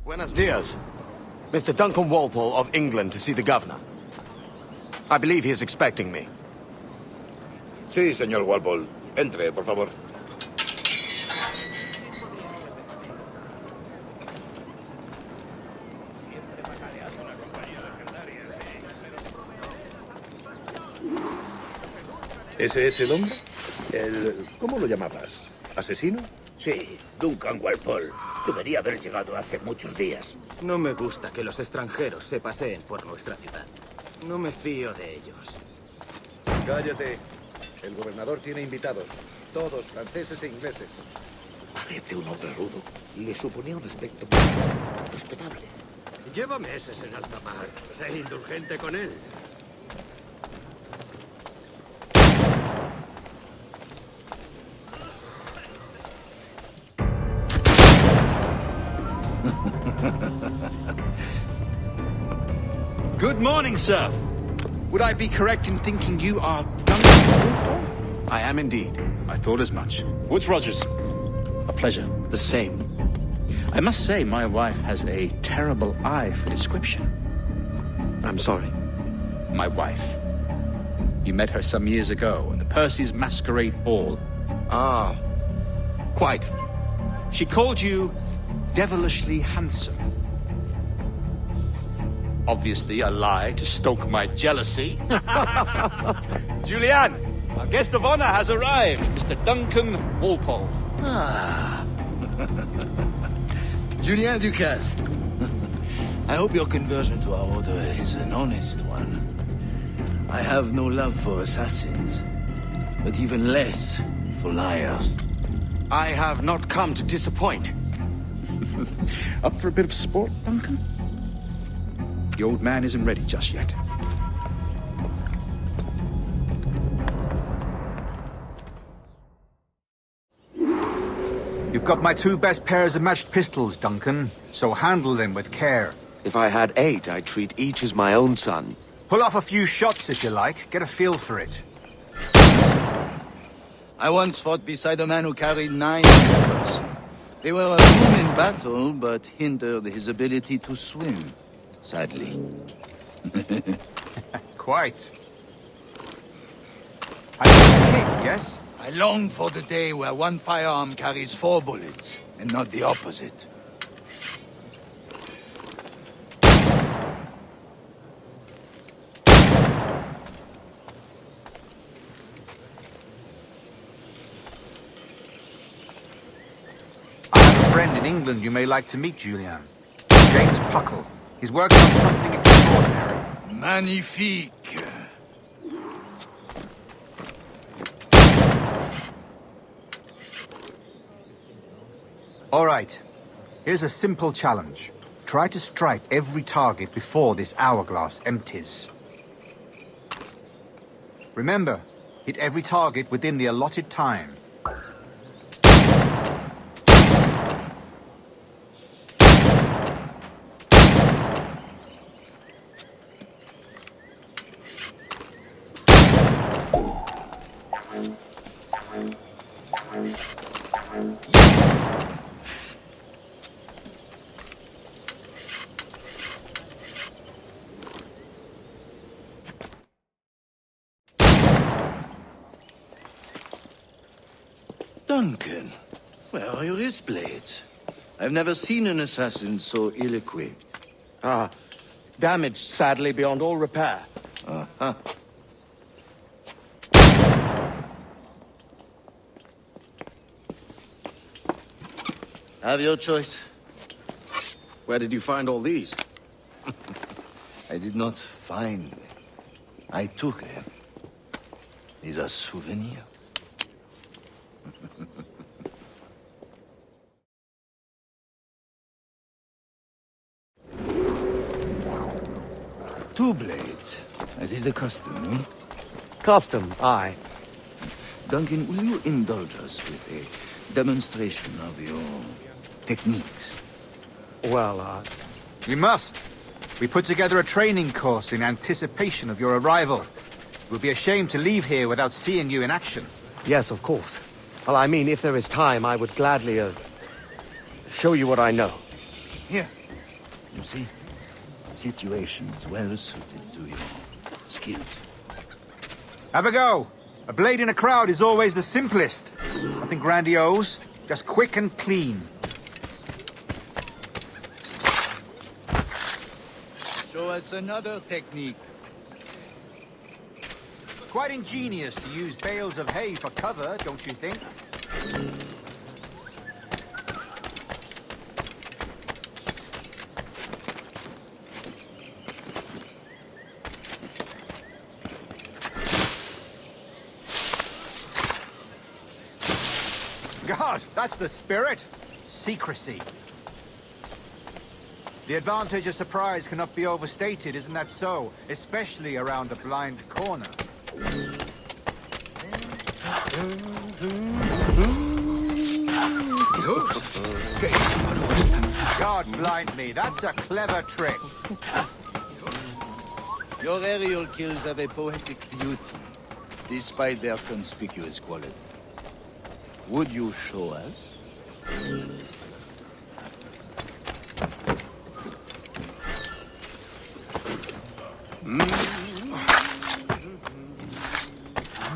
Buenos dias. Mr. Duncan Walpole of England to see the governor. I believe he is expecting me. Sí, señor Walpole. Entre, por favor. ¿Ese es el hombre? ¿Cómo lo llamabas? ¿Asesino? Sí, Duncan Walpole. Debería haber llegado hace muchos días. No me gusta que los extranjeros se paseen por nuestra ciudad. No me fío de ellos. Cállate. El gobernador tiene invitados. Todos franceses e ingleses. Parece un hombre rudo. Le suponía un aspecto muy respetable. Lleva meses en alta mar. Sé indulgente con él. Good morning, sir. Would I be correct in thinking you are Duncan? I am indeed. I thought as much. Woods Rogers. A pleasure. The same. I must say, my wife has a terrible eye for description. I'm sorry. My wife. You met her some years ago at the Percy's Masquerade Ball. Ah, quite. She called you devilishly handsome. Obviously a lie to stoke my jealousy. Julianne, our guest of honor has arrived, Mr. Duncan Walpole. Ah. Julien Ducasse. I hope your conversion to our order is an honest one. I have no love for assassins, but even less for liars. I have not come to disappoint. Up for a bit of sport, Duncan? The old man isn't ready just yet. You've got my two best pairs of matched pistols, Duncan, so handle them with care. If I had 8, I'd treat each as my own son. Pull off a few shots if you like, get a feel for it. I once fought beside a man who carried 9 pistols. They were a boon in battle, but hindered his ability to swim. Sadly. Quite. I can kick, yes? I long for the day where one firearm carries 4 bullets, and not the opposite. I have a friend in England you may like to meet, Julian. James Puckle. He's working on something extraordinary. Magnifique! All right. Here's a simple challenge. Try to strike every target before this hourglass empties. Remember, hit every target within the allotted time. Duncan, where are your wrist blades? I've never seen an assassin so ill-equipped. Ah, damaged sadly beyond all repair. Uh-huh. Have your choice. Where did you find all these? I did not find them. I took them. These are souvenirs. Two blades, as is the custom, eh? Custom, aye. Duncan, will you indulge us with a demonstration of your techniques? Well, We must. We put together a training course in anticipation of your arrival. It would be a shame to leave here without seeing you in action. yes, of course. Well, I mean, if there is time, I would gladly, show you what I know. Here, You see? Situations well suited to your skills. Have a go. A blade in a crowd is always the simplest. Nothing grandiose, just quick and clean. Show us another technique. Quite ingenious to use bales of hay for cover, don't you think? God, that's the spirit. Secrecy. The advantage of surprise cannot be overstated, isn't that so? Especially around a blind corner. God blind me, that's a clever trick. Your aerial kills have a poetic beauty, despite their conspicuous quality. Would you show us?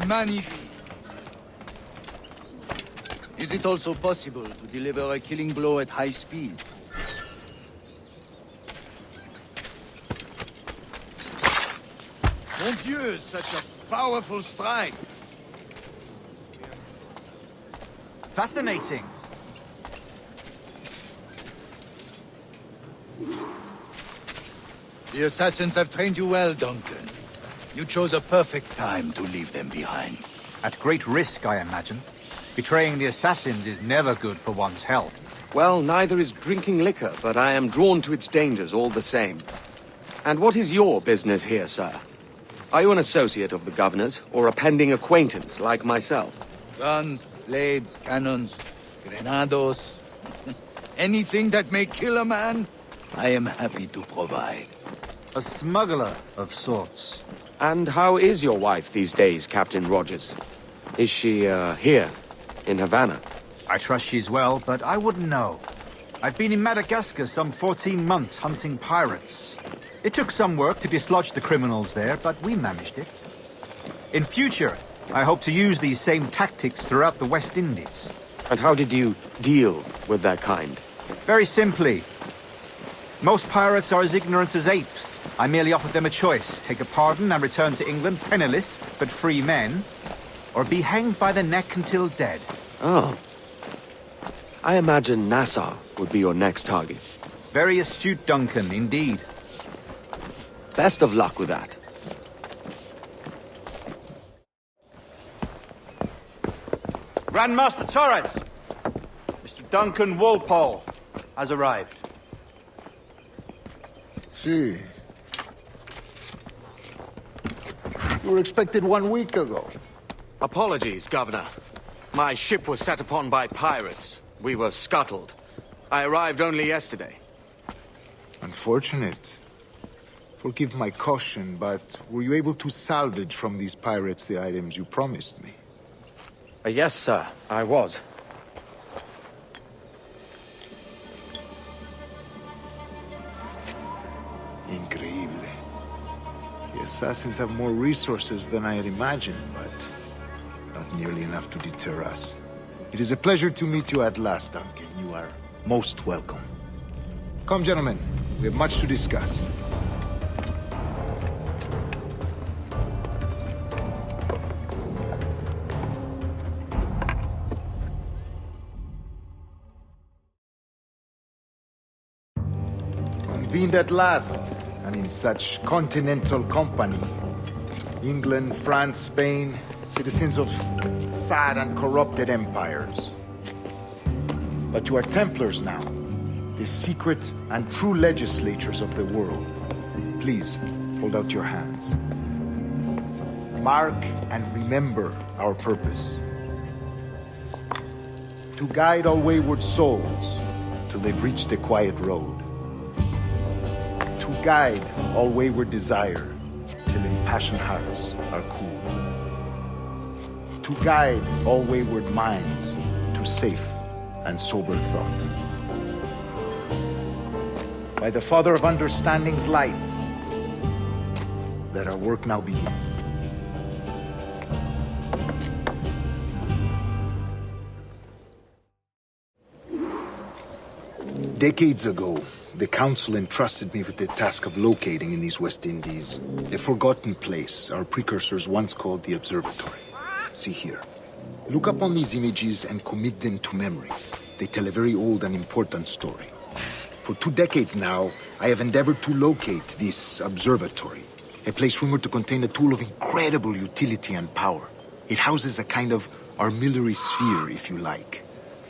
Magnifique. Is it also possible to deliver a killing blow at high speed? Mon Dieu, such a powerful strike! Fascinating. The assassins have trained you well, Duncan. You chose a perfect time to leave them behind. At great risk, I imagine. Betraying the assassins is never good for one's health. Well, neither is drinking liquor, but I am drawn to its dangers all the same. And what is your business here, sir? Are you an associate of the governor's, or a pending acquaintance like myself? Guns, blades, cannons, grenados. Anything that may kill a man, I am happy to provide. A smuggler of sorts. And how is your wife these days, Captain Rogers? Is she, here, in Havana? I trust she's well, but I wouldn't know. I've been in Madagascar some 14 months hunting pirates. It took some work to dislodge the criminals there, but we managed it. In future, I hope to use these same tactics throughout the West Indies. And how did you deal with that kind? Very simply. Most pirates are as ignorant as apes. I merely offered them a choice. Take a pardon and return to England penniless, but free men. Or be hanged by the neck until dead. Oh. I imagine Nassau would be your next target. Very astute, Duncan, indeed. Best of luck with that. Grandmaster Torres! Mr. Duncan Walpole has arrived. See. You were expected 1 week ago. Apologies, Governor. My ship was set upon by pirates. We were scuttled. I arrived only yesterday. Unfortunate. Forgive my caution, but were you able to salvage from these pirates the items you promised me? Yes, sir, I was. Increíble. The assassins have more resources than I had imagined, but not nearly enough to deter us. It is a pleasure to meet you at last, Duncan. You are most welcome. Come, gentlemen. We have much to discuss. Convened at last, and in such continental company. England, France, Spain, citizens of sad and corrupted empires. But you are Templars now, the secret and true legislatures of the world. Please, hold out your hands. Mark and remember our purpose. To guide all wayward souls till they've reached the quiet road. To guide all wayward desire till impassioned hearts are cool. To guide all wayward minds to safe and sober thought. By the Father of Understanding's light, let our work now begin. Decades ago, the Council entrusted me with the task of locating in these West Indies a forgotten place our precursors once called the Observatory. See here. Look up on these images and commit them to memory. They tell a very old and important story. For 2 decades now, I have endeavored to locate this observatory, a place rumored to contain a tool of incredible utility and power. It houses a kind of armillary sphere, if you like.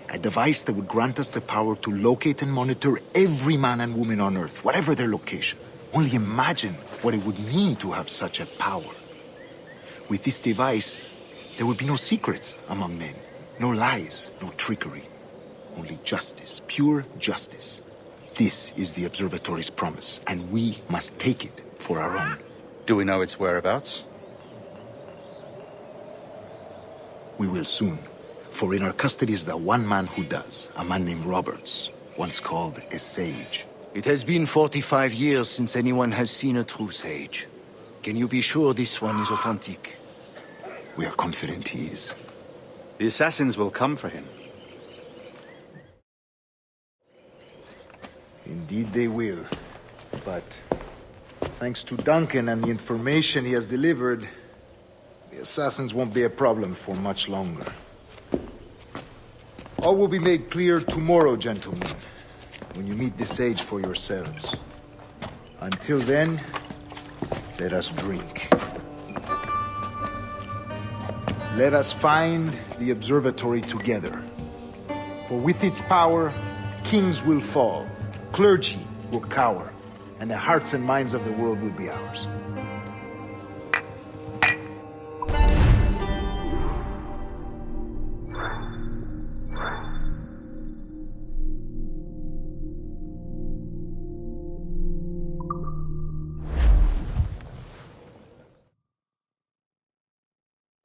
A device that would grant us the power to locate and monitor every man and woman on Earth, whatever their location. Only imagine what it would mean to have such a power. With this device, there would be no secrets among men, no lies, no trickery. Only justice, pure justice. This is the observatory's promise, and we must take it for our own. Do we know its whereabouts? We will soon. For in our custody is the one man who does, a man named Roberts, once called a sage. It has been 45 years since anyone has seen a true sage. Can you be sure this one is authentic? We are confident he is. The assassins will come for him. Indeed they will. But thanks to Duncan and the information he has delivered, the assassins won't be a problem for much longer. All will be made clear tomorrow, gentlemen, when you meet the sage for yourselves. Until then, let us drink. Let us find the observatory together. For with its power, kings will fall, clergy will cower, and the hearts and minds of the world will be ours.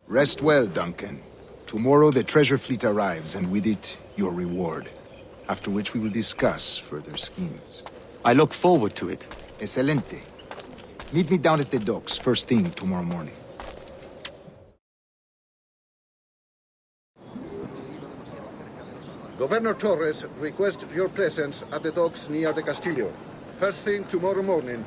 Rest well, Duncan. Tomorrow the treasure fleet arrives, and with it, your reward. After which we will discuss further schemes. I look forward to it. Excelente. Meet me down at the docks first thing tomorrow morning. Governor Torres requests your presence at the docks near the Castillo. First thing tomorrow morning.